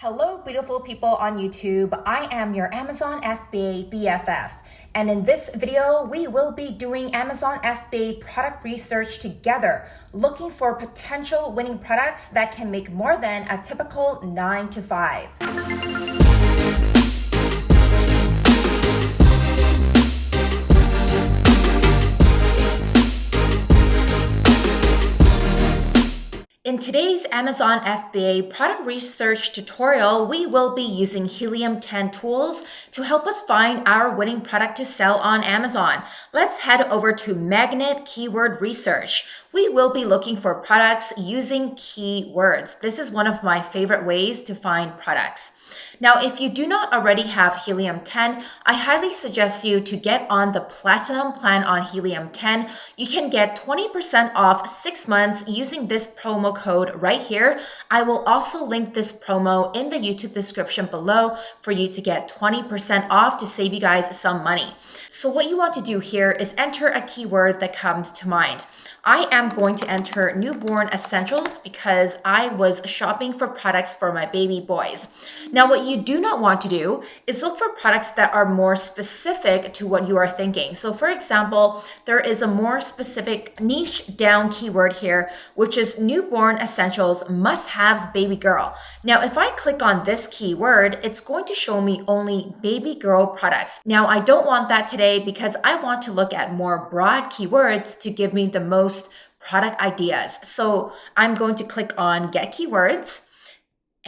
Hello, beautiful people on YouTube. I am your Amazon FBA BFF. And in this video, we will be doing Amazon FBA product research together, looking for potential winning products that can make more than a typical 9 to 5. In today's Amazon FBA product research tutorial, we will be using Helium 10 tools to help us find our winning product to sell on Amazon. Let's head over to Magnet Keyword Research. We will be looking for products using keywords. This is one of my favorite ways to find products. Now, if you do not already have Helium 10, I highly suggest you to get on the Platinum plan on Helium 10. You can get 20% off 6 months using this promo code right here. I will also link this promo in the YouTube description below for you to get 20% off to save you guys some money. So what you want to do here is enter a keyword that comes to mind. I am going to enter newborn essentials because I was shopping for products for my baby boys. Now, what you do not want to do is look for products that are more specific to what you are thinking. So for example, there is a more specific niche down keyword here, which is newborn essentials must-haves baby girl. Now, if I click on this keyword, it's going to show me only baby girl products. Now, I don't want that today because I want to look at more broad keywords to give me the most product ideas. So I'm going to click on Get Keywords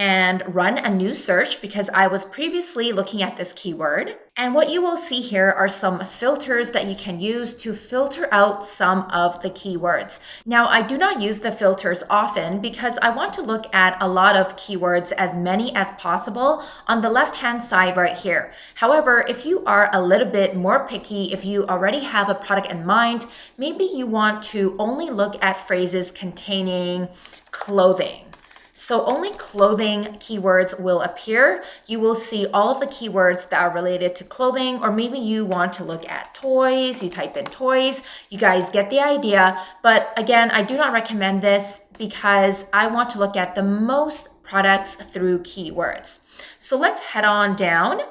and run a new search because I was previously looking at this keyword. And what you will see here are some filters that you can use to filter out some of the keywords. Now, I do not use the filters often because I want to look at a lot of keywords, as many as possible, on the left-hand side right here. However, if you are a little bit more picky, if you already have a product in mind, maybe you want to only look at phrases containing clothing. So only clothing keywords will appear. You will see all of the keywords that are related to clothing, or maybe you want to look at toys. You type in toys. You guys get the idea. But again, I do not recommend this because I want to look at the most products through keywords. So let's head on down.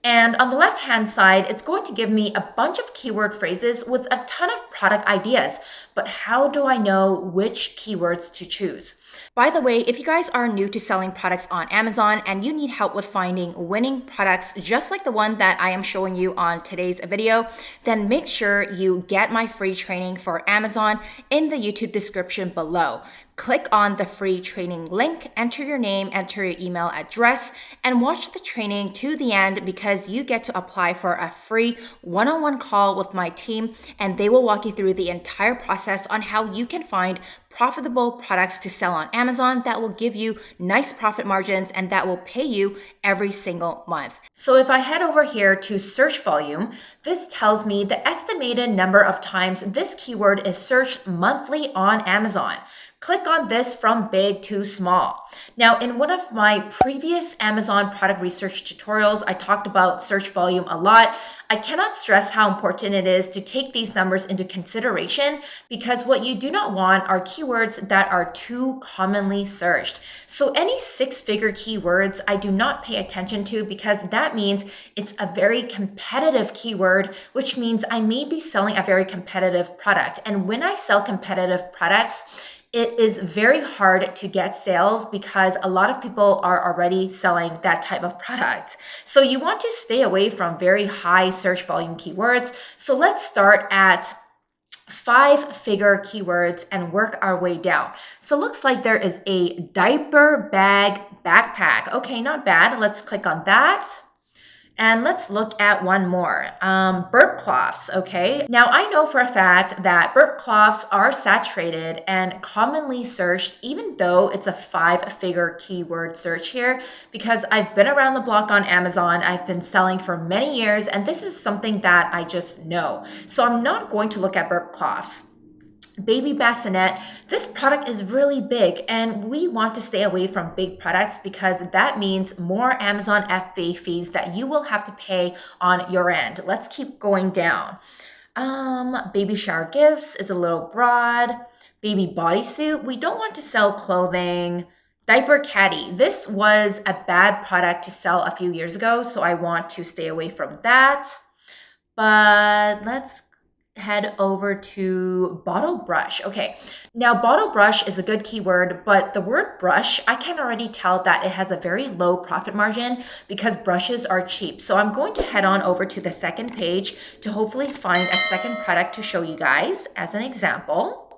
And on the left-hand side, it's going to give me a bunch of keyword phrases with a ton of product ideas. But how do I know which keywords to choose? By the way, if you guys are new to selling products on Amazon and you need help with finding winning products just like the one that I am showing you on today's video, then make sure you get my free training for Amazon in the YouTube description below. Click on the free training link, enter your name, enter your email address, and watch the training to the end because you get to apply for a free one-on-one call with my team, and they will walk you through the entire process on how you can find profitable products to sell on Amazon that will give you nice profit margins and that will pay you every single month. So if I head over here to search volume, this tells me the estimated number of times this keyword is searched monthly on Amazon. Click on this from big to small. Now, in one of my previous Amazon product research tutorials, I talked about search volume a lot. I cannot stress how important it is to take these numbers into consideration because what you do not want are keywords that are too commonly searched. So any 6-figure keywords I do not pay attention to because that means it's a very competitive keyword, which means I may be selling a very competitive product. And when I sell competitive products, it is very hard to get sales because a lot of people are already selling that type of product. So you want to stay away from very high search volume keywords. So let's start at 5-figure keywords and work our way down. So it looks like there is a diaper bag backpack. Okay, not bad. Let's click on that. And let's look at one more, burp cloths, okay? Now, I know for a fact that burp cloths are saturated and commonly searched, even though it's a 5-figure keyword search here, because I've been around the block on Amazon. I've been selling for many years, and this is something that I just know. So I'm not going to look at burp cloths. Baby bassinet, this product is really big and we want to stay away from big products because that means more Amazon FBA fees that you will have to pay on your end. Let's keep going down. Baby shower gifts is a little broad. Baby bodysuit, we don't want to sell clothing. Diaper Caddy. This was a bad product to sell a few years ago, so I want to stay away from that. But let's head over to bottle brush. Okay, now bottle brush is a good keyword, but the word brush, I can already tell that it has a very low profit margin because brushes are cheap. So I'm going to head on over to the second page to hopefully find a second product to show you guys as an example.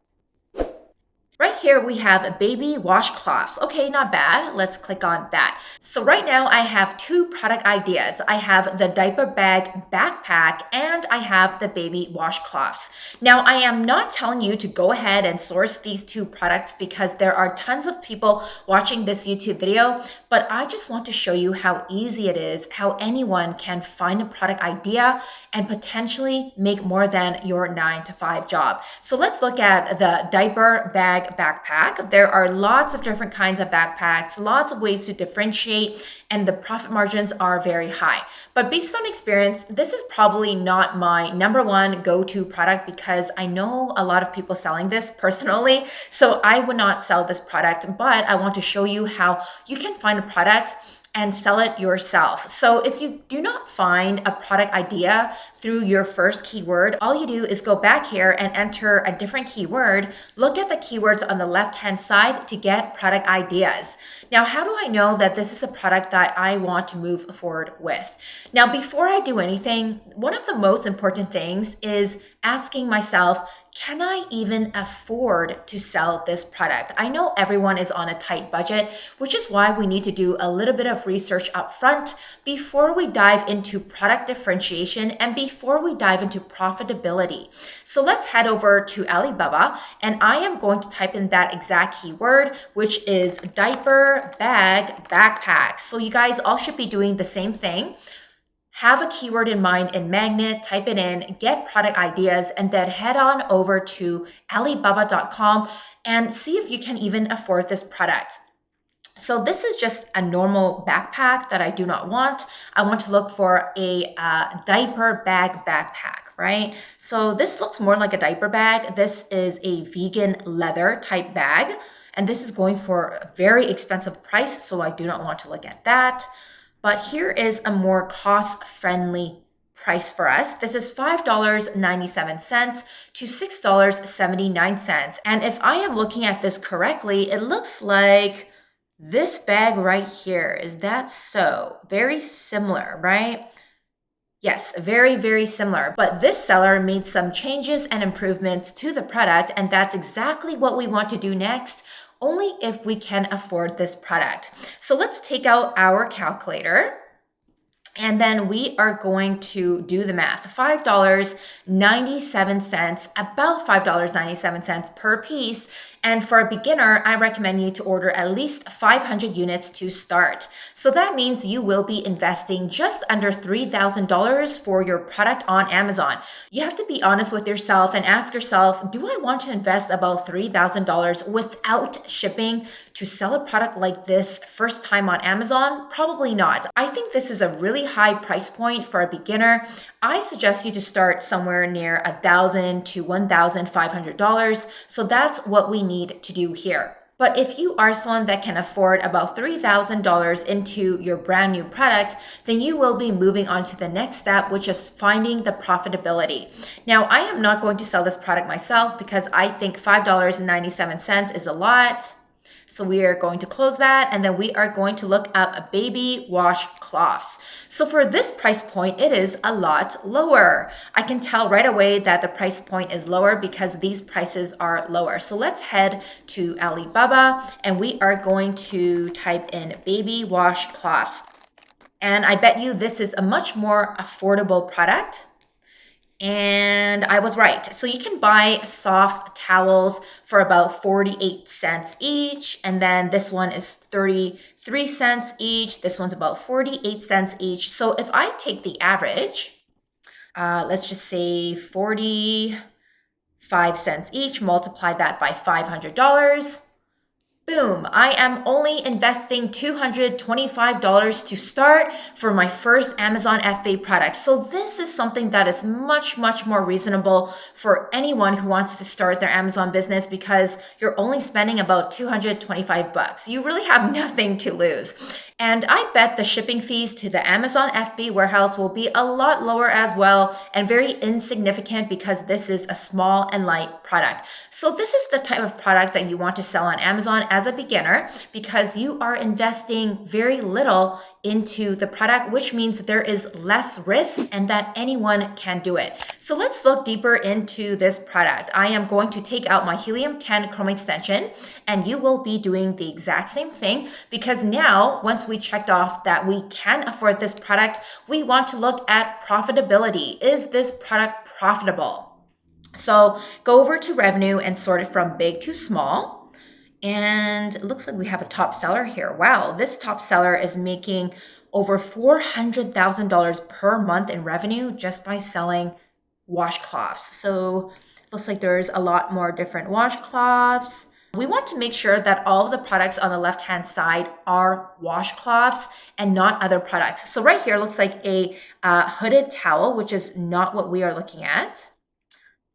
Right here, we have baby washcloths. Okay, not bad. Let's click on that. So right now I have two product ideas. I have the diaper bag backpack and I have the baby washcloths. Now I am not telling you to go ahead and source these two products because there are tons of people watching this YouTube video, but I just want to show you how easy it is, how anyone can find a product idea and potentially make more than your 9-to-5 job. So let's look at the diaper bag backpack. There are lots of different kinds of backpacks, lots of ways to differentiate, and the profit margins are very high. But based on experience, this is probably not my number one go-to product because I know a lot of people selling this personally, so I would not sell this product, but I want to show you how you can find a product and sell it yourself. So if you do not find a product idea through your first keyword, all you do is go back here and enter a different keyword. Look at the keywords on the left-hand side to get product ideas. Now, how do I know that this is a product that I want to move forward with? Now, before I do anything, one of the most important things is asking myself, can I even afford to sell this product? I know everyone is on a tight budget, which is why we need to do a little bit of research up front before we dive into product differentiation and before we dive into profitability. So let's head over to Alibaba and I am going to type in that exact keyword, which is diaper bag backpack. So you guys all should be doing the same thing. Have a keyword in mind in Magnet, type it in, get product ideas, and then head on over to Alibaba.com and see if you can even afford this product. So this is just a normal backpack that I do not want. I want to look for a diaper bag backpack, right? So this looks more like a diaper bag. This is a vegan leather type bag, and this is going for a very expensive price, so I do not want to look at that. But here is a more cost-friendly price for us. This is $5.97 to $6.79. And if I am looking at this correctly, it looks like this bag right here. Is that so? Very similar, right? Yes, very, very similar. But this seller made some changes and improvements to the product, and that's exactly what we want to do next, only if we can afford this product. So let's take out our calculator and then we are going to do the math. $5.97, about $5.97 per piece. And for a beginner, I recommend you to order at least 500 units to start. So that means you will be investing just under $3,000 for your product on Amazon. You have to be honest with yourself and ask yourself, do I want to invest about $3,000 without shipping to sell a product like this first time on Amazon? Probably not. I think this is a really high price point for a beginner. I suggest you to start somewhere near $1,000 to $1,500. So that's what we need to do here. But if you are someone that can afford about $3,000 into your brand new product, then you will be moving on to the next step, which is finding the profitability. Now, I am not going to sell this product myself because I think $5.97 is a lot. So we are going to close that and then we are going to look up baby washcloths. So for this price point, it is a lot lower. I can tell right away that the price point is lower because these prices are lower. So let's head to Alibaba and we are going to type in baby washcloths. And I bet you this is a much more affordable product. And I was right. So you can buy soft towels for about 48 cents each. And then this one is 33 cents each. This one's about 48 cents each. So if I take the average, let's just say 45 cents each, multiply that by $500. Boom, I am only investing $225 to start for my first Amazon FBA product. So this is something that is much, much more reasonable for anyone who wants to start their Amazon business because you're only spending about 225 bucks. You really have nothing to lose. And I bet the shipping fees to the Amazon FBA warehouse will be a lot lower as well and very insignificant because this is a small and light product. So this is the type of product that you want to sell on Amazon as a beginner because you are investing very little into the product, which means there is less risk and that anyone can do it. So let's look deeper into this product. I am going to take out my Helium 10 Chrome extension and you will be doing the exact same thing because now once we checked off that we can afford this product, we want to look at profitability. Is this product profitable? So go over to revenue and sort it from big to small. And it looks like we have a top seller here. Wow, this top seller is making over $400,000 per month in revenue just by selling washcloths. So it looks like there's a lot more different washcloths. We want to make sure that all of the products on the left-hand side are washcloths and not other products. So right here looks like a hooded towel, which is not what we are looking at.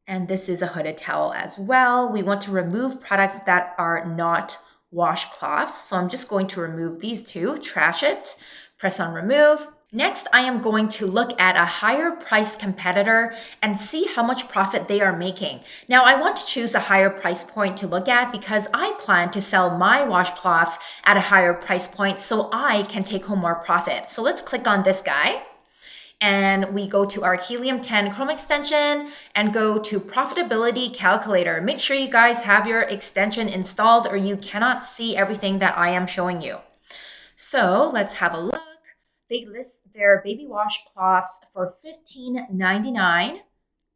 And this is a hooded towel as well. We want to remove products that are not washcloths. So I'm just going to remove these two, trash it, press on remove. Next, I am going to look at a higher price competitor and see how much profit they are making. Now, I want to choose a higher price point to look at because I plan to sell my washcloths at a higher price point so I can take home more profit. So let's click on this guy. And we go to our Helium 10 Chrome extension and go to Profitability Calculator. Make sure you guys have your extension installed or you cannot see everything that I am showing you. So let's have a look. They list their baby washcloths for $15.99.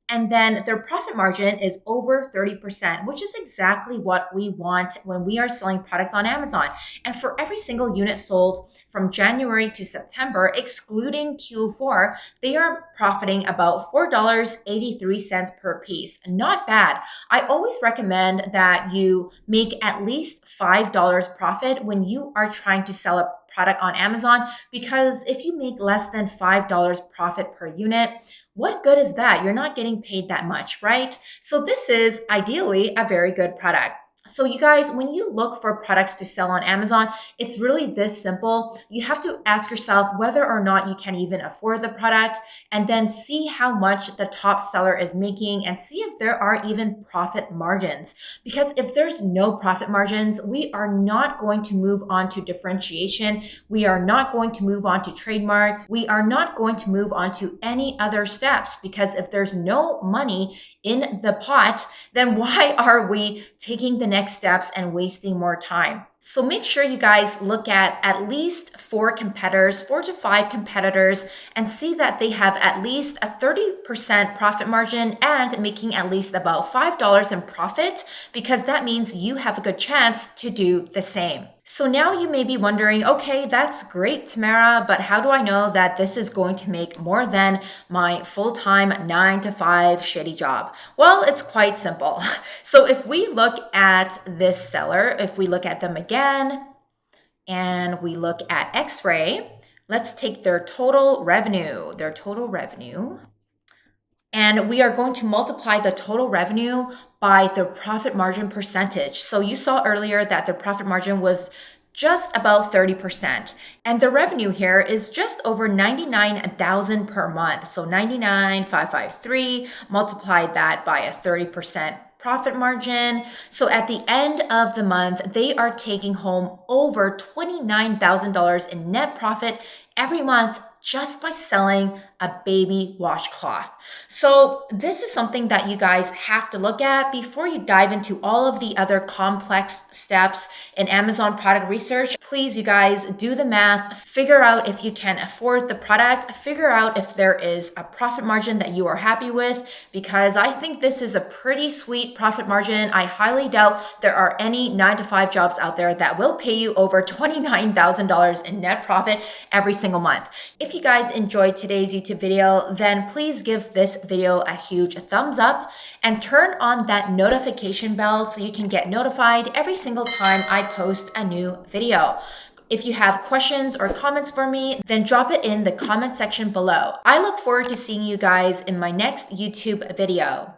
And then their profit margin is over 30%, which is exactly what we want when we are selling products on Amazon. And for every single unit sold from January to September, excluding Q4, they are profiting about $4.83 per piece. Not bad. I always recommend that you make at least $5 profit when you are trying to sell a product on Amazon, because if you make less than $5 profit per unit, what good is that? You're not getting paid that much, right? So this is ideally a very good product. So you guys, when you look for products to sell on Amazon, it's really this simple. You have to ask yourself whether or not you can even afford the product and then see how much the top seller is making and see if there are even profit margins. Because if there's no profit margins, we are not going to move on to differentiation. We are not going to move on to trademarks. We are not going to move on to any other steps because if there's no money in the pot, then why are we taking the next steps and wasting more time? So make sure you guys look at least 4 competitors, 4 to 5 competitors, and see that they have at least a 30% profit margin and making at least about $5 in profit, because that means you have a good chance to do the same. So now you may be wondering, okay, that's great, Tamara, but how do I know that this is going to make more than my full-time 9 to 5 shitty job? Well, it's quite simple. So if we look at this seller, if we look at them again, and we look at X-Ray, let's take their total revenue, and we are going to multiply the total revenue by the profit margin percentage. So you saw earlier that the profit margin was just about 30%. And the revenue here is just over $99,000 per month. So 99,553, multiply that by a 30% profit margin. So at the end of the month, they are taking home over $29,000 in net profit every month just by selling a baby washcloth. So this is something that you guys have to look at before you dive into all of the other complex steps in Amazon product research. Please, you guys, do the math, figure out if you can afford the product, figure out if there is a profit margin that you are happy with, because I think this is a pretty sweet profit margin. I highly doubt there are any 9 to 5 jobs out there that will pay you over $29,000 in net profit every single month. If if you guys enjoyed today's YouTube video, then please give this video a huge thumbs up and turn on that notification bell so you can get notified every single time I post a new video. If you have questions or comments for me, then drop it in the comment section below. I look forward to seeing you guys in my next YouTube video.